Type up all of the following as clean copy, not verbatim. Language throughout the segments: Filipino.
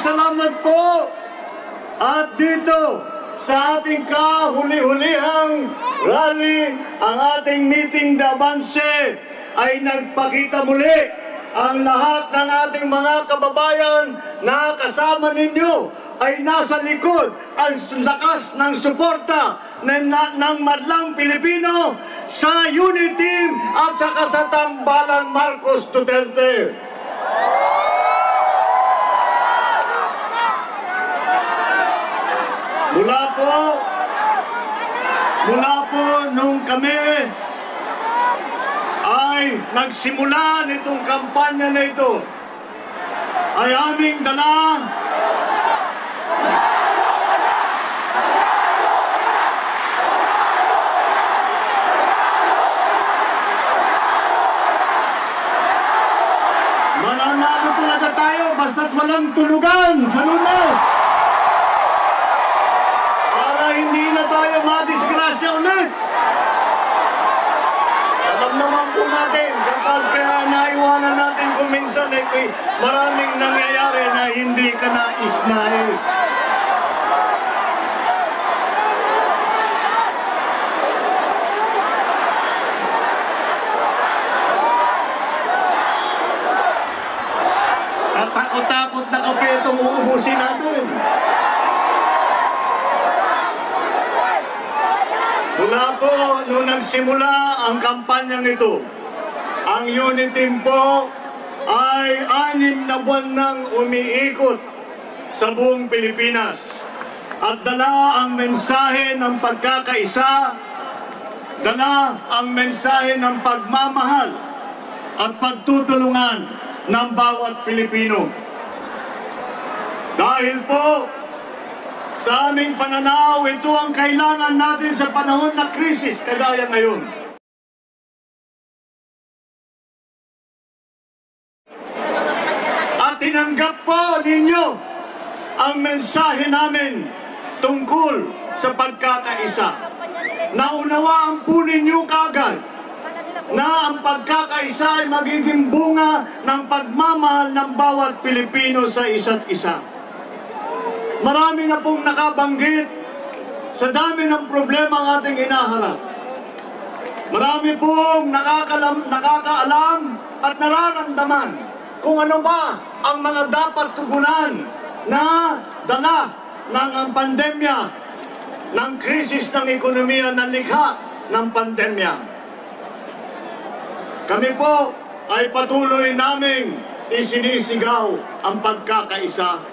salamat po. At dito, sa ating kahuli-hulihang rally, ang ating meeting de avance ay nagpakita muli ang lahat ng ating mga kababayan na kasama ninyo ay nasa likod ang lakas ng suporta ng madlang Pilipino sa unity team at saka sa tambalan Marcos Duterte. Mula po nung kami ay nagsimula nitong kampanya na ito, ay aming dala mananalo talaga tayo basta't walang tulugan sa Lunes. Hindi na tayo madisgrasya ulit. Alam naman po natin, kapag naiwanan natin kung minsan maraming nangyayari na hindi ka nais-nais. Katakot-takot na kape itong uubusin natin. Mula po, nung nagsimula ang kampanyang ito, ang unity team po ay 6 na buwan nang umiikot sa buong Pilipinas. At dala ang mensahe ng pagkakaisa, dala ang mensahe ng pagmamahal at pagtutulungan ng bawat Pilipino. Dahil po, sa aming pananaw, ito ang kailangan natin sa panahon na krisis kagaya ngayon. At tinanggap po ninyo ang mensahe namin tungkol sa pagkakaisa. Naunawaan po ninyo kagad na ang pagkakaisa ay magiging bunga ng pagmamahal ng bawat Pilipino sa isa't isa. Marami na pong nakabanggit sa dami ng problema ang ating hinaharap. Marami pong nakakaalam at nararamdaman kung ano ba ang mga dapat tugunan na dala ng pandemya, ng krisis ng ekonomiya na likha ng pandemya. Kami po ay patuloy naming isinisigaw ang pagkakaisa.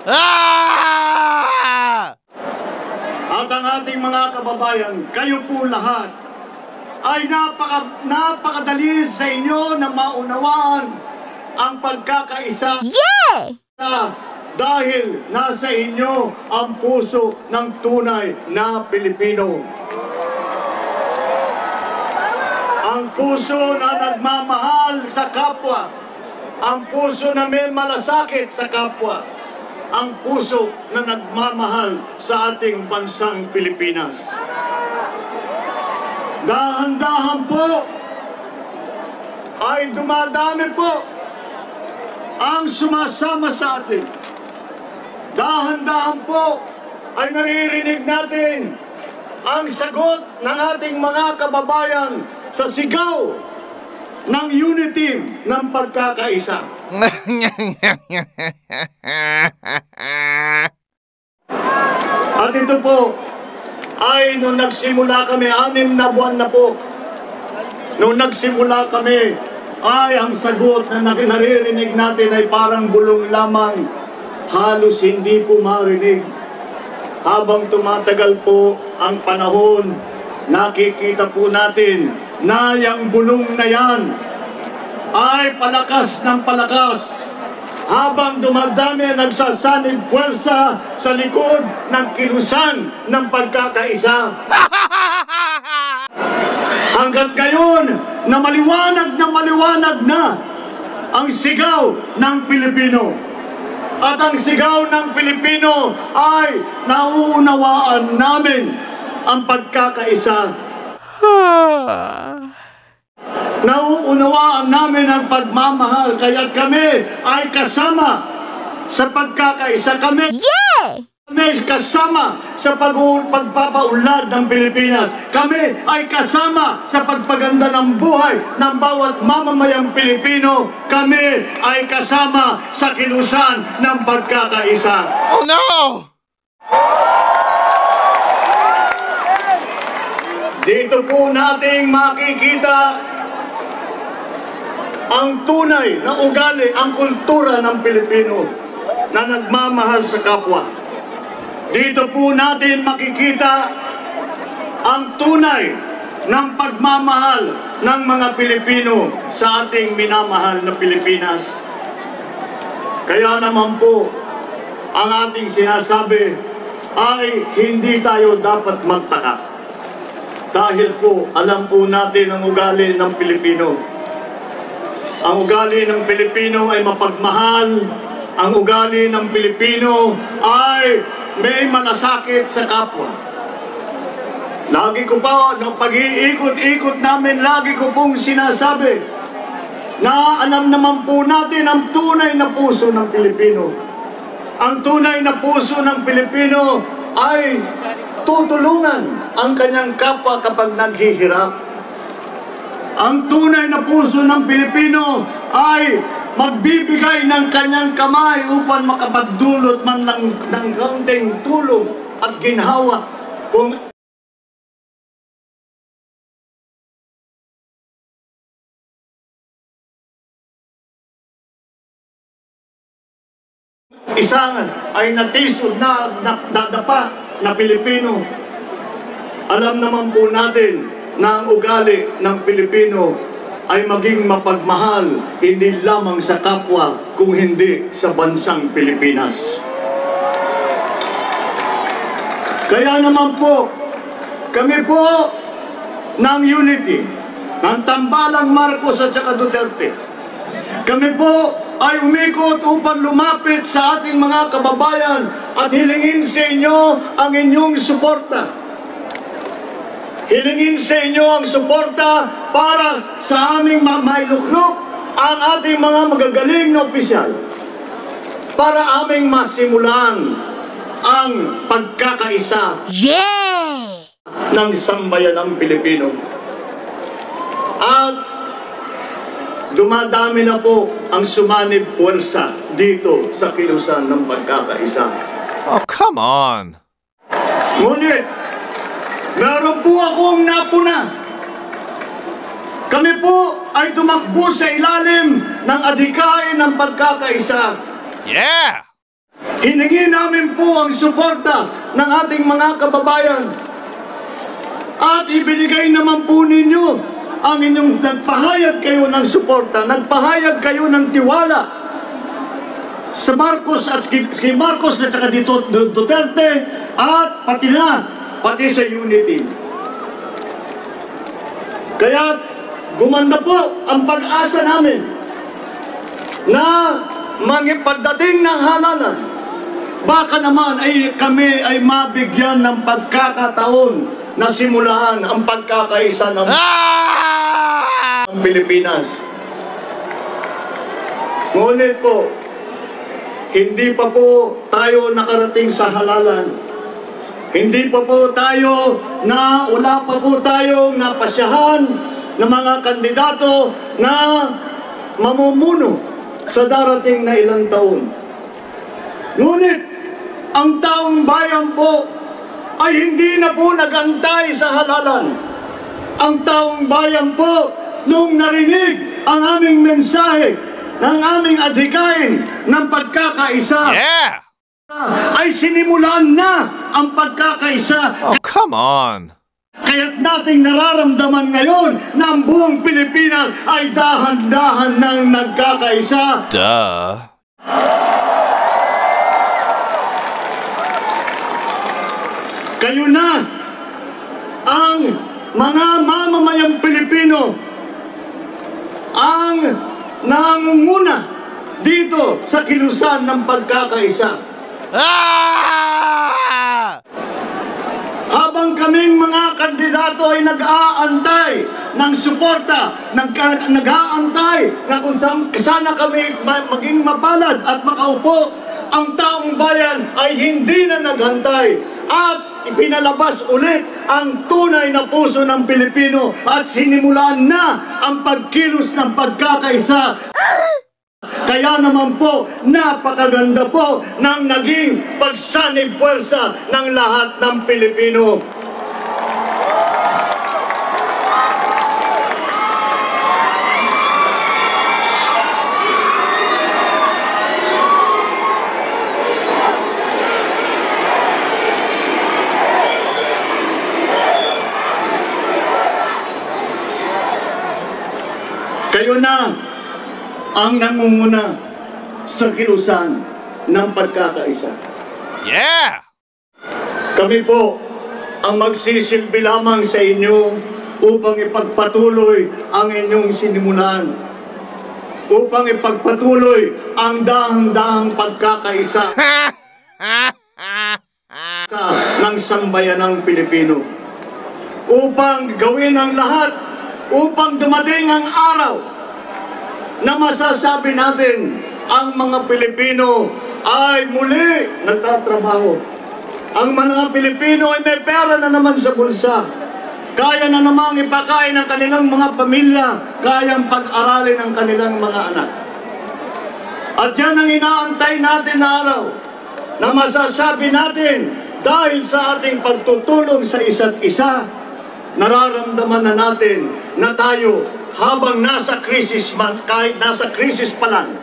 At ang ating mga kababayan, kayo po lahat, ay napakadali sa inyo na maunawaan ang pagkakaisa. Yeah! Dahil nasa inyo ang puso ng tunay na Pilipino. Ang puso na nagmamahal sa kapwa. Ang puso na may malasakit sa kapwa. Ang puso na nagmamahal sa ating bansang Pilipinas. Dahan-dahan po ay dumadami po ang sumasama sa atin. Dahan-dahan po ay naririnig natin ang sagot ng ating mga kababayan sa sigaw ng unity ng pagkakaisa. At ito po ay nung nagsimula kami, 6 na buwan na po. Nung nagsimula kami, ay ang sagot na naririnig natin ay parang bulong lamang. Halos hindi po marinig. Habang tumatagal po ang panahon, nakikita po natin na yung bulong na yan ay palakas ng palakas. Habang dumadami nagsasanib puwersa sa likod ng kilusan ng pagkakaisa. Hanggat ngayon na maliwanag na ang sigaw ng Pilipino. At ang sigaw ng Pilipino ay nauunawaan namin ang pagkakaisa. Nauunawaan namin ang pagmamahal, kaya't kami ay kasama sa pagkakaisa. Kami kasama sa pagpapaunlad ng Pilipinas. Kami ay kasama sa pagpaganda ng buhay ng bawat mamamayang Pilipino. Kami ay kasama sa kilusan ng pagkakaisa. Oh no! Dito po nating makikita ang tunay na ugali, ang kultura ng Pilipino na nagmamahal sa kapwa. Dito po natin makikita ang tunay ng pagmamahal ng mga Pilipino sa ating minamahal na Pilipinas. Kaya naman po, ang ating sinasabi ay hindi tayo dapat magtaka. Dahil po, alam po natin ang ugali ng Pilipino. Ang ugali ng Pilipino ay mapagmahal. Ang ugali ng Pilipino ay may malasakit sa kapwa. Lagi ko pa, nung pag-iikot-ikot namin, lagi ko pong sinasabi na alam naman po natin ang tunay na puso ng Pilipino. Ang tunay na puso ng Pilipino ay tutulungan ang kanyang kapwa kapag naghihirap. Ang tunay na puso ng Pilipino ay magbibigay ng kanyang kamay upang makapagdulot man lang ng kaunting tulong at ginhawa kung isang ay natisod na nadapa na Pilipino. Alam naman po natin na ang ugali ng Pilipino ay maging mapagmahal hindi lamang sa kapwa kung hindi sa bansang Pilipinas. Kaya naman po, kami po ng Unity, ng Tambalang Marcos at saka Duterte, kami po ay umikot upang lumapit sa ating mga kababayan at hilingin sa inyo ang inyong suporta. Hilingin sa inyo ang suporta para sa aming mailuklok ang ating mga magagaling na opisyal para aming masimulan ang pagkakaisa ng sambayanang Pilipino. At dumadami na po ang sumanib puwersa dito sa kilusan ng pagkakaisa. Oh, come on! Ngunit, meron po akong napuna. Kami po ay tumakbo sa ilalim ng adhikain ng pagkakaisa. Yeah! Hiningi namin po ang suporta ng ating mga kababayan. At ibinigay naman po ninyo ang inyong nagpahayag kayo ng suporta, nagpahayag kayo ng tiwala sa Marcos at kay Marcos at saka dito Duterte at pati sa Unity. Kaya gumanda po ang pag-asa namin na pagdating ng halalan, baka naman ay kami ay mabigyan ng pagkakataon na simulaan ang pagkakaisa ng Pilipinas. Ngunit po, hindi pa po tayo nakarating sa halalan. Hindi pa po tayo wala pa po tayong napasyahan ng mga kandidato na mamumuno sa darating na ilang taon. Ngunit, ang taong bayan po ay hindi na po nagantay sa halalan. Ang taong bayan po, nung narinig ang aming mensahe ng aming adhikain ng pagkakaisa, ay sinimulan na ang pagkakaisa. Oh, come on! Kaya't nating nararamdaman ngayon na ang buong Pilipinas ay dahan-dahan nang nagkakaisa. Duh! Kayo na ang mga mamamayang Pilipino ang nangunguna dito sa kilusan ng pagkakaisa. Habang kaming mga kandidato ay nag-aantay ng suporta, nag-aantay na kung sana kami maging mapalad at makaupo, ang taong bayan ay hindi na naghantay at ipinalabas ulit ang tunay na puso ng Pilipino at sinimulan na ang pagkilos ng pagkakaisa. Kaya naman po, napakaganda po ng naging pagsanib puwersa ng lahat ng Pilipino. Kayo na ang nangunguna sa kilusan ng pagkakaisa. Yeah! Kami po ang magsisilbi lamang sa inyo upang ipagpatuloy ang inyong sinimulan. Upang ipagpatuloy ang dahang-dahang pagkakaisa ng sambayanang Pilipino. Upang gawin ang lahat, upang dumating ang araw na masasabi natin ang mga Pilipino ay muli nagtatrabaho. Ang mga Pilipino ay may pera na naman sa bulsa. Kaya na namang ipakain ang kanilang mga pamilya, kayang pag-aralin ang kanilang mga anak. At yan ang inaantay natin na araw na masasabi natin dahil sa ating pagtutulong sa isa't isa, nararamdaman na natin na tayo habang nasa krisis man, kahit nasa krisis pa lang,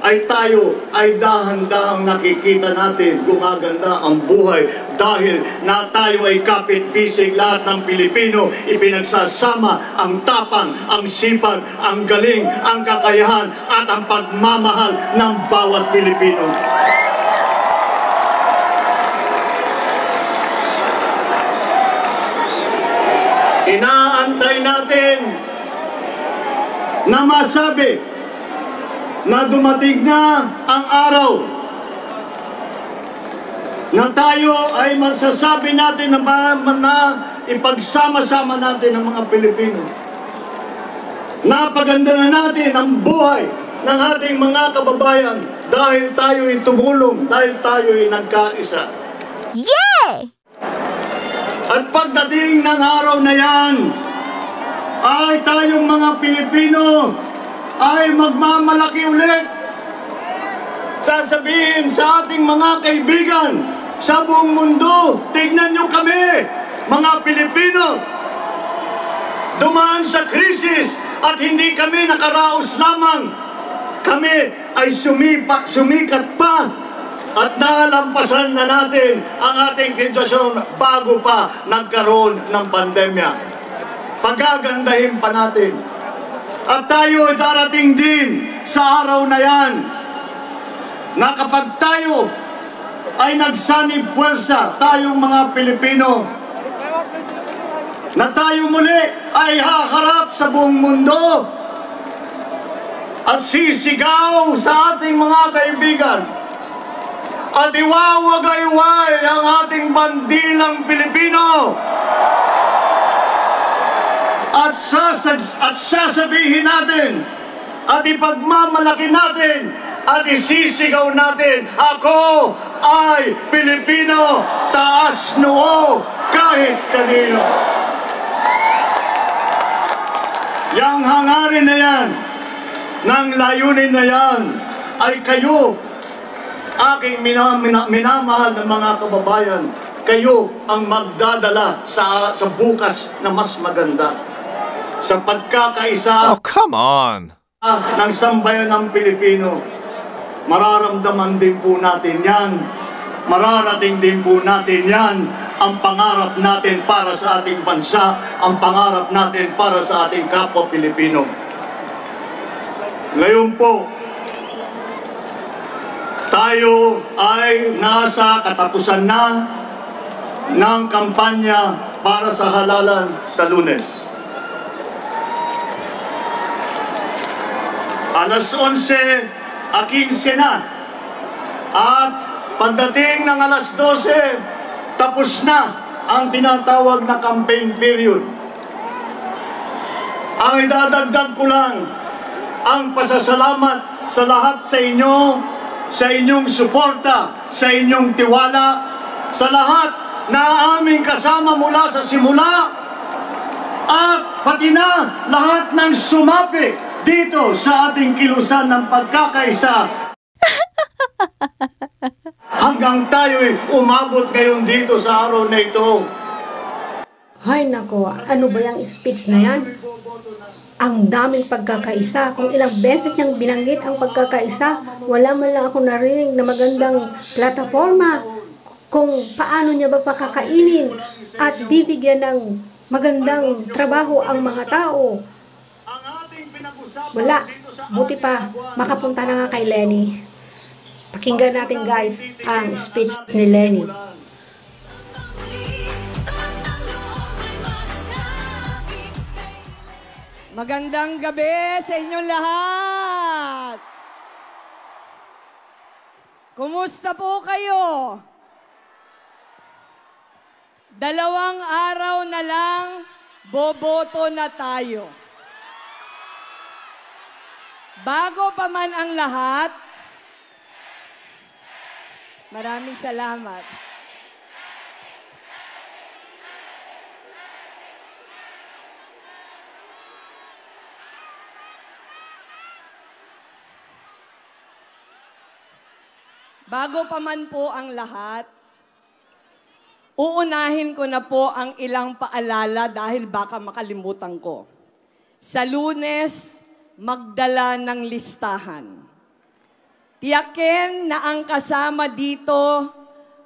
ay tayo ay dahan-dahang nakikita natin gumaganda ang buhay dahil na tayo ay kapit-bisig lahat ng Pilipino, ipinagsasama ang tapang, ang sipag, ang galing, ang kakayahan at ang pagmamahal ng bawat Pilipino. Inaantay natin na masabi na dumating na ang araw na tayo ay masasabi natin na ipagsama-sama natin ang mga Pilipino. Napaganda na natin ang buhay ng ating mga kababayan dahil tayo ay tumulong, dahil tayo ay nagkaisa. Yeah! At pagdating ng araw na yan, ay tayong mga Pilipino ay magmamalaki ulit. Sasabihin sa ating mga kaibigan sa buong mundo, tignan nyo kami, mga Pilipino. Dumaan sa krisis at hindi kami nakaraos lamang. Kami ay sumikat pa. At nalampasan na natin ang ating sitwasyon bago pa nagkaroon ng pandemya. Pagagandahin pa natin. At tayo darating din sa araw na yan na kapag tayo ay nagsanib puwersa, tayong mga Pilipino, na tayo muli ay haharap sa buong mundo at sisigaw sa ating mga kaibigan at iwawagayway ang ating bandilang Pilipino. At sasabihin natin at ipagmamalaki natin at isisigaw natin, ako ay Pilipino, taas noo kahit kanino. Yang hangarin na yan, ng layunin na yan, ay kayo, aking minamahal ng mga kababayan, kayo ang magdadala sa bukas na mas maganda. Sa pagkakaisa come on. ng sambayan ng Pilipino, mararamdaman din po natin yan. Mararating din po natin yan. Ang pangarap natin para sa ating bansa, ang pangarap natin para sa ating kapwa Pilipino. Ngayon po, tayo ay nasa katapusan na ng kampanya para sa halalan sa Lunes. Alas 11:15 na. At pagdating ng alas 12, tapos na ang tinatawag na campaign period. Ang idadagdag ko lang ang pasasalamat sa lahat sa inyo sa inyong suporta, sa inyong tiwala, sa lahat na aming kasama mula sa simula, at pati na lahat ng sumapi dito sa ating kilusan ng pagkakaisa hanggang tayo'y umabot ngayon dito sa araw na ito. Hay nako, ano ba yung speech na yan? Ang daming pagkakaisa. Kung ilang beses niyang binanggit ang pagkakaisa, wala man lang ako narinig na magandang plataforma kung paano niya ba pakakainin at bibigyan ng magandang trabaho ang mga tao. Wala. Buti pa, makapunta na nga kay Lenny. Pakinggan natin guys ang speech ni Lenny. Magandang gabi sa inyong lahat. Kumusta po kayo? 2 araw na lang, boboto na tayo. Bago pa man ang lahat, maraming salamat. Bago pa man po ang lahat, uunahin ko na po ang ilang paalala dahil baka makalimutan ko. Sa Lunes, magdala ng listahan. Tiyakin na ang kasama dito,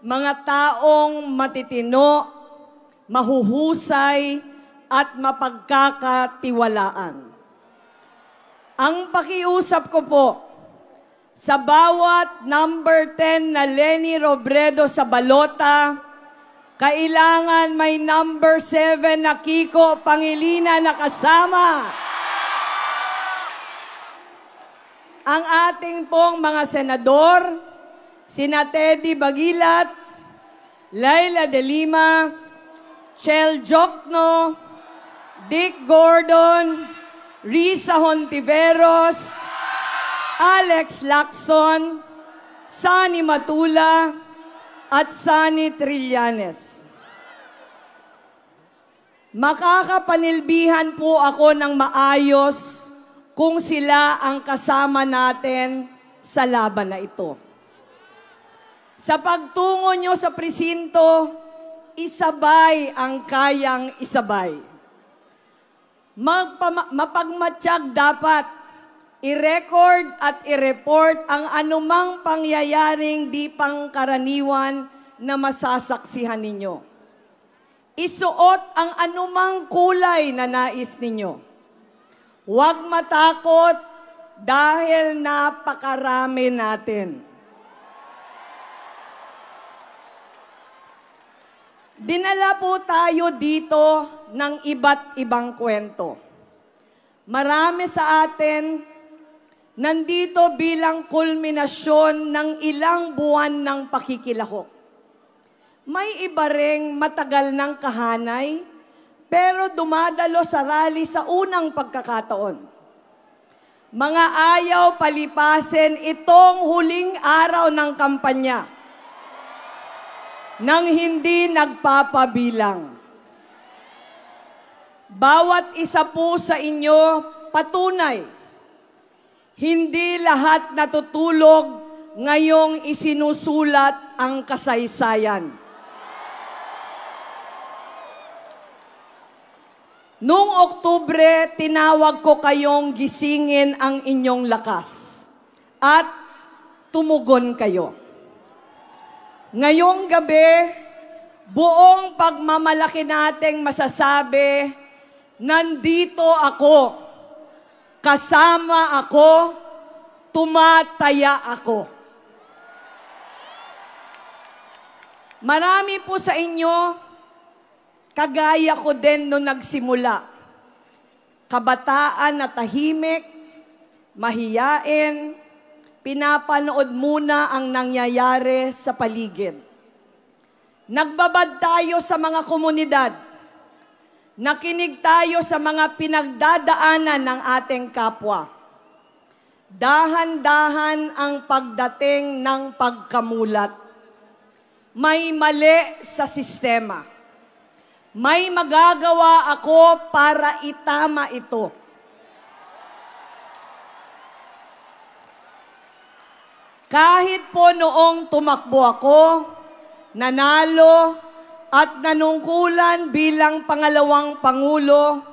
mga taong matitino, mahuhusay, at mapagkakatiwalaan. Ang pakiusap ko po, sa bawat number 10 na Leni Robredo sa balota, kailangan may number 7 na Kiko Pangilinan na kasama. Ang ating pong mga senador, sina Teddy Bagilat, Laila De Lima, Chel Jokno, Dick Gordon, Risa Hontiveros, Alex Lacson, Sani Matula, at Sani Trillanes. Makakapanilbihan po ako ng maayos kung sila ang kasama natin sa laban na ito. Sa pagtungo nyo sa presinto, isabay ang kayang isabay. Mapagmatsyag dapat i-record at i-report ang anumang pangyayaring di pangkaraniwan na masasaksihan ninyo. Isuot ang anumang kulay na nais ninyo. Huwag matakot dahil napakarami natin. Dinala po tayo dito ng iba't ibang kwento. Marami sa atin nandito bilang kulminasyon ng ilang buwan ng pakikilahok. May iba ring matagal ng kahanay, pero dumadalo sa rally sa unang pagkakataon. Mga ayaw palipasin itong huling araw ng kampanya nang hindi nagpapabilang. Bawat isa po sa inyo patunay, hindi lahat natutulog ngayong isinusulat ang kasaysayan. Noong Oktubre, tinawag ko kayong gisingin ang inyong lakas at tumugon kayo. Ngayong gabi, buong pagmamalaki nating masasabi, nandito ako. Kasama ako, tumataya ako. Marami po sa inyo, kagaya ko din nung nagsimula. Kabataan na tahimik, mahiyain, pinapanood muna ang nangyayari sa paligid. Nagbabad tayo sa mga komunidad. Nakinig tayo sa mga pinagdadaanan ng ating kapwa. dahan-dahan ang pagdating ng pagkamulat. May mali sa sistema. May magagawa ako para itama ito. Kahit po noong tumakbo ako, nanalo at nanungkulan bilang pangalawang Pangulo,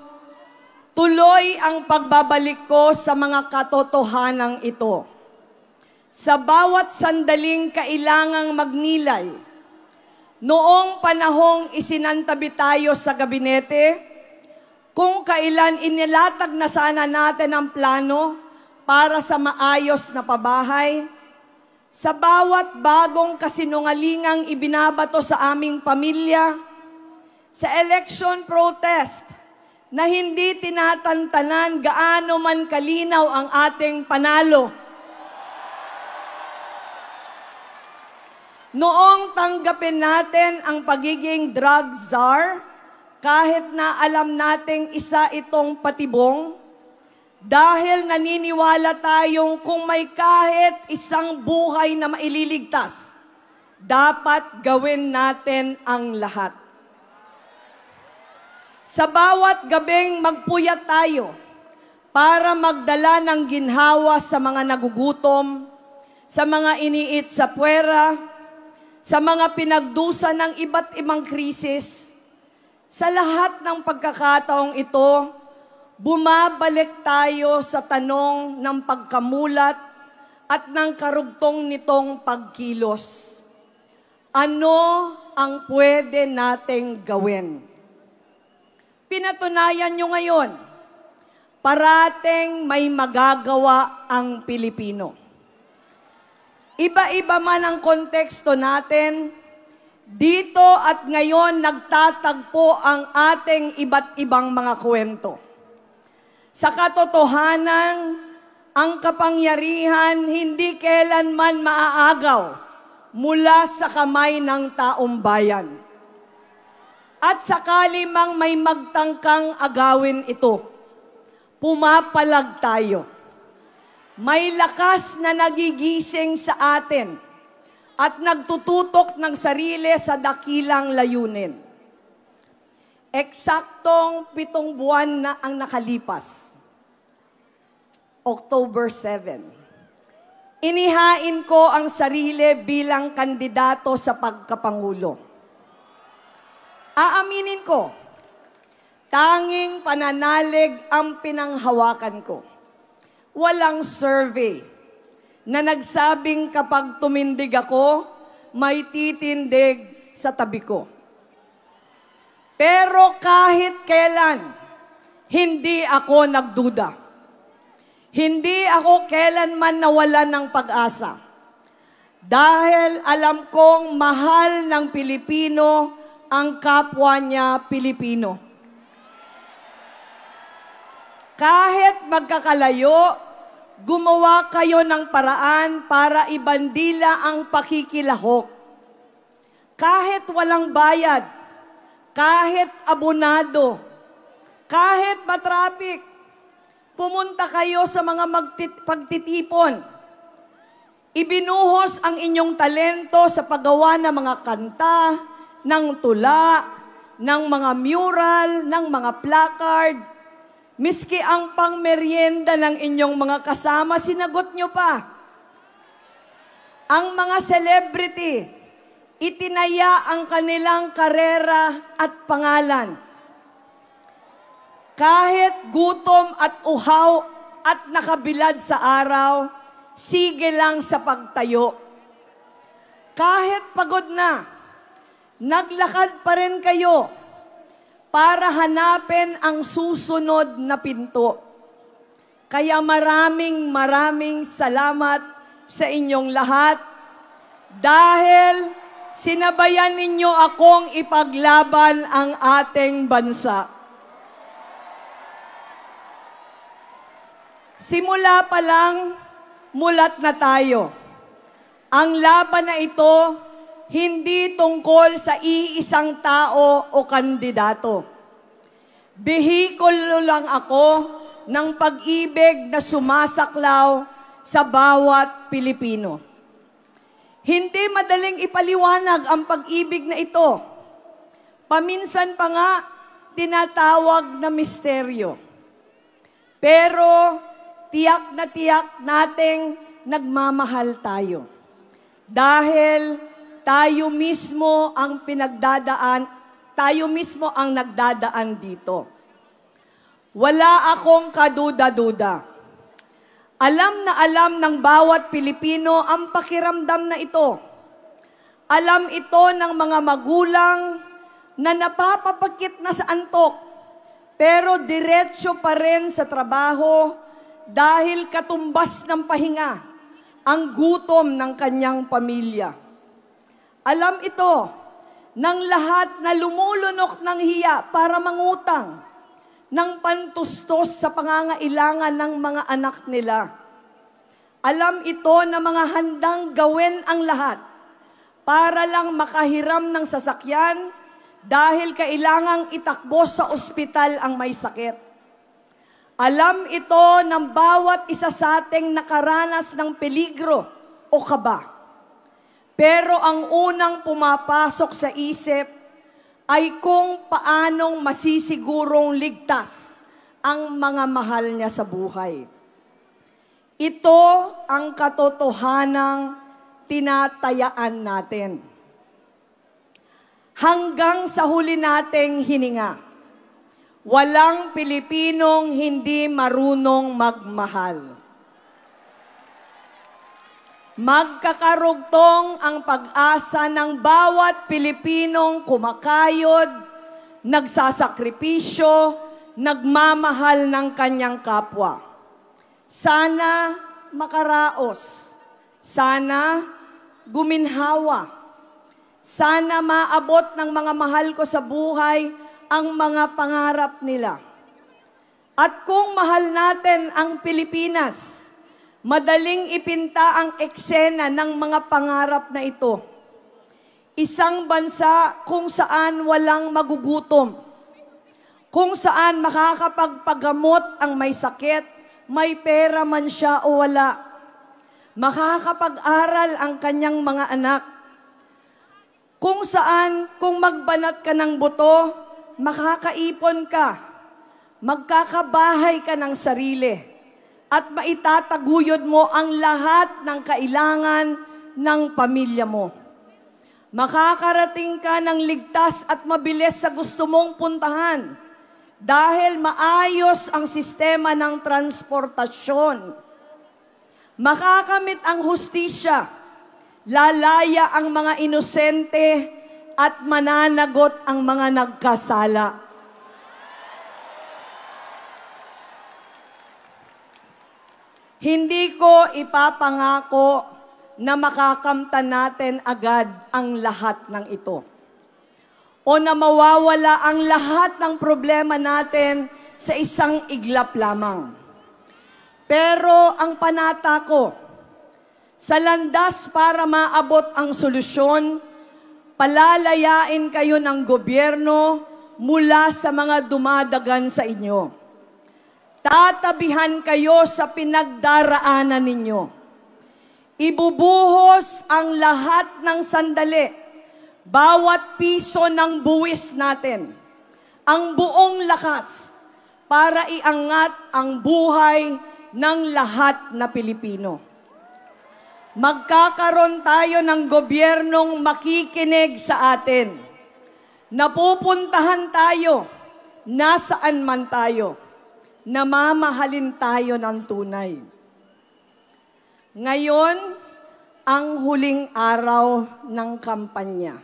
tuloy ang pagbabalik ko sa mga katotohanang ito. Sa bawat sandaling kailangang magnilay, noong panahong isinantabi tayo sa gabinete, kung kailan inilatag na sana natin ang plano para sa maayos na pabahay, sa bawat bagong kasinungalingang ibinabato sa aming pamilya, sa election protest na hindi tinatantanan gaano man kalinaw ang ating panalo, noong tanggapin natin ang pagiging drug czar, kahit na alam nating isa itong patibong, dahil naniniwala tayong kung may kahit isang buhay na maililigtas, dapat gawin natin ang lahat. Sa bawat gabing magpuyat tayo para magdala ng ginhawa sa mga nagugutom, sa mga iniit sa puwera, sa mga pinagdusa ng iba't ibang krisis. Sa lahat ng pagkakataong ito, bumabalik tayo sa tanong ng pagkamulat at ng karugtong nitong pagkilos. Ano ang pwede nating gawin? Pinatunayan nyo ngayon, parating may magagawa ang Pilipino. Iba-iba man ang konteksto natin, dito at ngayon nagtatagpo ang ating iba't ibang mga kwento. Sa katotohanan, ang kapangyarihan hindi kailanman maaagaw mula sa kamay ng taong bayan. At sakali mang may magtangkang agawin ito, pumapalag tayo. May lakas na nagigising sa atin at nagtututok ng sarili sa dakilang layunin. Eksaktong 7 buwan na ang nakalipas. October 7. Inihain ko ang sarili bilang kandidato sa pagkapangulo. Aaminin ko, tanging pananalig ang pinanghawakan ko. Walang survey na nagsabing kapag tumindig ako, may titindig sa tabi ko. Pero kahit kailan, hindi ako nagduda. Hindi ako kailanman nawalan ng pag-asa. Dahil alam kong mahal ng Pilipino ang kapwa niya Pilipino. Kahit magkakalayo, gumawa kayo ng paraan para ibandila ang pakikilahok. Kahit walang bayad, kahit abonado, kahit matraffic, pumunta kayo sa mga pagtitipon. Ibinuhos ang inyong talento sa paggawa ng mga kanta, ng tula, ng mga mural, ng mga placard. Miski ang pangmeryenda ng inyong mga kasama, sinagot nyo pa. Ang mga celebrity, itinaya ang kanilang karera at pangalan. Kahit gutom at uhaw at nakabilad sa araw, sige lang sa pagtayo. Kahit pagod na, naglakad pa rin kayo para hanapin ang susunod na pinto. Kaya maraming salamat sa inyong lahat dahil sinabayan ninyo akong ipaglaban ang ating bansa. Simula pa lang, mulat na tayo. Ang laban na ito, hindi tungkol sa iisang tao o kandidato. Bihikulo lang ako ng pag-ibig na sumasaklaw sa bawat Pilipino. Hindi madaling ipaliwanag ang pag-ibig na ito. Paminsan pa nga, tinatawag na misteryo. Pero tiyak nating nagmamahal tayo. Dahil tayo mismo ang nagdadaan dito. Wala akong kaduda-duda. Alam na alam ng bawat Pilipino ang pakiramdam na ito. Alam ito ng mga magulang na napapapakit na sa antok, pero diretso pa rin sa trabaho dahil katumbas ng pahinga ang gutom ng kanyang pamilya. Alam ito ng lahat na lumulunok ng hiya para mangutang ng pantustos sa pangangailangan ng mga anak nila. Alam ito na mga handang gawin ang lahat para lang makahiram ng sasakyan dahil kailangang itakbo sa ospital ang may sakit. Alam ito ng bawat isa sa ating nakaranas ng peligro o kaba. Pero ang unang pumapasok sa isip ay kung paanong masisigurong ligtas ang mga mahal niya sa buhay. Ito ang katotohanang tinatayaan natin. Hanggang sa huli nating hininga, walang Pilipinong hindi marunong magmahal. Magkakarugtong ang pag-asa ng bawat Pilipinong kumakayod, nagsasakripisyo, nagmamahal ng kanyang kapwa. Sana makaraos, sana guminhawa, sana maabot ng mga mahal ko sa buhay ang mga pangarap nila. At kung mahal natin ang Pilipinas, madaling ipinta ang eksena ng mga pangarap na ito. Isang bansa kung saan walang magugutom, kung saan makakapagpagamot ang may sakit, may pera man siya o wala. Makakapag-aral ang kanyang mga anak. Kung saan, kung magbanat ka ng buto, makakaipon ka, magkakabahay ka ng sarili, at maitataguyod mo ang lahat ng kailangan ng pamilya mo. Makakarating ka ng ligtas at mabilis sa gusto mong puntahan dahil maayos ang sistema ng transportasyon. Makakamit ang hustisya, lalaya ang mga inosente at mananagot ang mga nagkasala. Hindi ko ipapangako na makakamtan natin agad ang lahat ng ito. O na mawawala ang lahat ng problema natin sa isang iglap lamang. Pero ang panata ko, sa landas para maabot ang solusyon, palalayain kayo ng gobyerno mula sa mga dumadagan sa inyo. Tatabihan kayo sa pinagdaraanan ninyo. Ibubuhos ang lahat ng sandali, bawat piso ng buwis natin, ang buong lakas para iangat ang buhay ng lahat na Pilipino. Magkakaroon tayo ng gobyernong makikinig sa atin. Napupuntahan tayo, nasaan man tayo. Namamahalin tayo ng tunay. Ngayon, ang huling araw ng kampanya.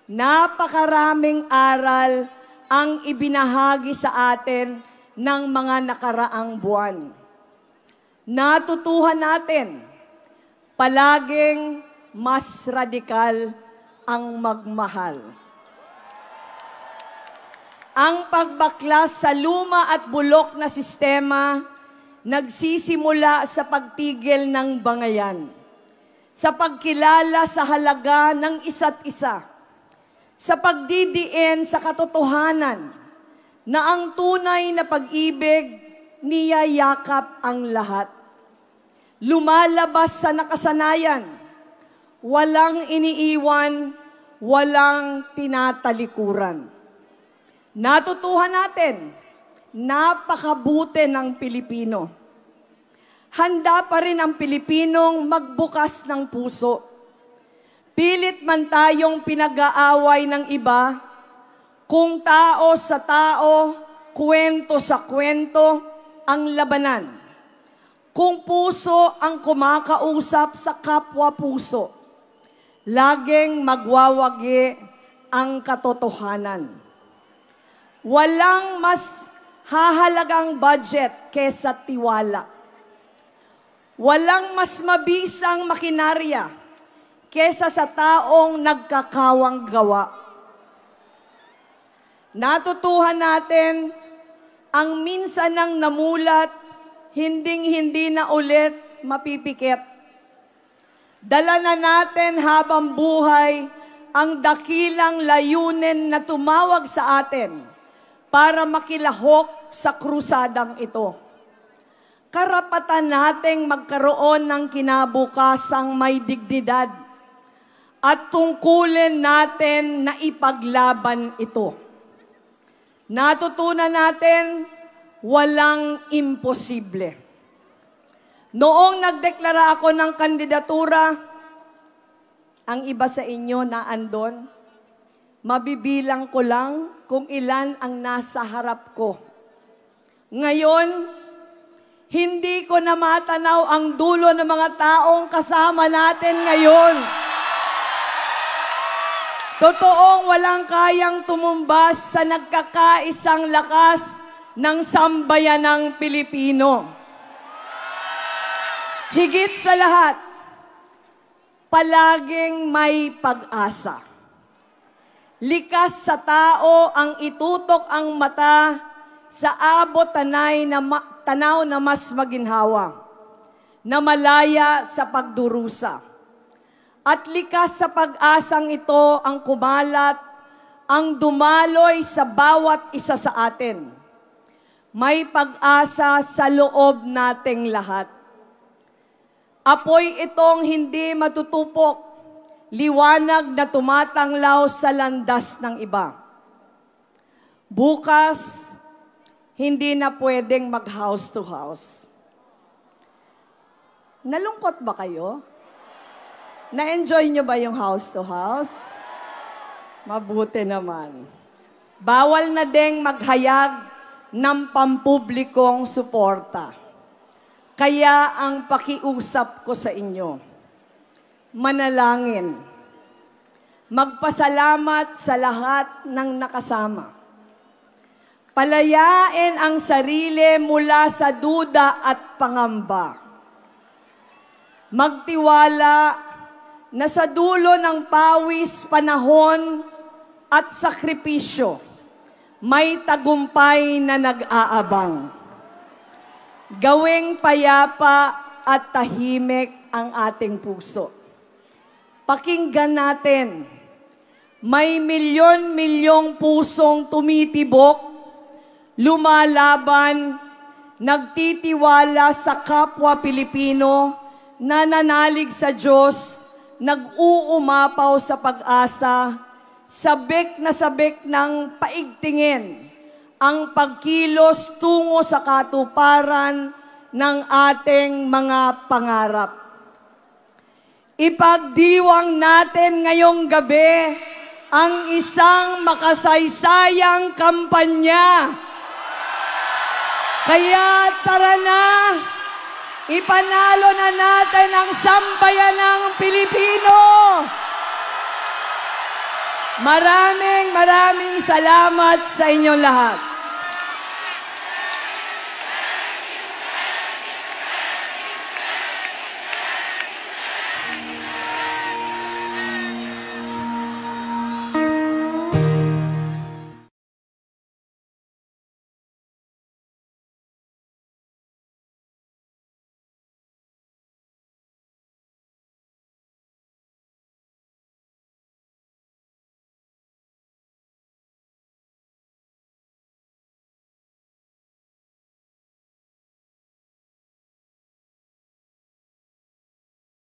Napakaraming aral ang ibinahagi sa atin ng mga nakaraang buwan. Natutuhan natin, palaging mas radikal ang magmahal. Ang pagbaklas sa luma at bulok na sistema nagsisimula sa pagtigil ng bangayan, sa pagkilala sa halaga ng isa't isa, sa pagdidiin sa katotohanan na ang tunay na pag-ibig niyayakap ang lahat. lumalabas sa nakasanayan, walang iniiwan, walang tinatalikuran. Natutuhan natin, napakabuti ng Pilipino. Handa pa rin ang Pilipinong magbukas ng puso. Pilit man tayong pinag-aaway ng iba, kung tao sa tao, kwento sa kwento, ang labanan. Kung puso ang kumakausap sa kapwa puso, laging magwawagi ang katotohanan. Walang mas hahalagang budget kesa tiwala. Walang mas mabisang makinarya kesa sa taong nagkakawang gawa. Natutuhan natin ang minsan nang namulat, hinding-hindi na ulit mapipikit. Dala na natin habang buhay ang dakilang layunin na tumawag sa atin para makilahok sa krusadang ito. Karapatan nating magkaroon ng kinabukasang may dignidad at tungkulin natin na ipaglaban ito. Natutunan natin, walang imposible. Noong nagdeklara ako ng kandidatura, ang iba sa inyo na andon, mabibilang ko lang kung ilan ang nasa harap ko. Ngayon, hindi ko na matanaw ang dulo ng mga taong kasama natin ngayon. Totoong walang kayang tumumbas sa nagkakaisang lakas ng sambayanang Pilipino. Higit sa lahat, palaging may pag-asa. Likas sa tao ang itutok ang mata sa abot tanaw na mas maginhawa, na malaya sa pagdurusa. At likas sa pag-asang ito ang kumalat, ang dumaloy sa bawat isa sa atin. May pag-asa sa loob nating lahat. Apoy itong hindi matutupok, liwanag na tumatanglaw sa landas ng iba. Bukas, hindi na pwedeng mag-house to house. Nalungkot ba kayo? Na-enjoy nyo ba yung house to house? Mabuti naman. Bawal na ding maghayag ng pampublikong suporta. Kaya ang pakiusap ko sa inyo, manalangin. Magpasalamat sa lahat ng nakasama. Palayain ang sarili mula sa duda at pangamba. Magtiwala na sa dulo ng pawis, panahon at sakripisyo, may tagumpay na nag-aabang. Gawing payapa at tahimik ang ating puso. Pakinggan natin, may milyon-milyong pusong tumitibok, lumalaban, nagtitiwala sa kapwa Pilipino, nananalig sa Diyos, nag-uumapaw sa pag-asa, sabik ng paigtingin ang pagkilos tungo sa katuparan ng ating mga pangarap. Ipagdiwang natin ngayong gabi ang isang makasaysayang kampanya. Kaya tara na, ipanalo na natin ang sambayanang Pilipino. Maraming salamat sa inyong lahat.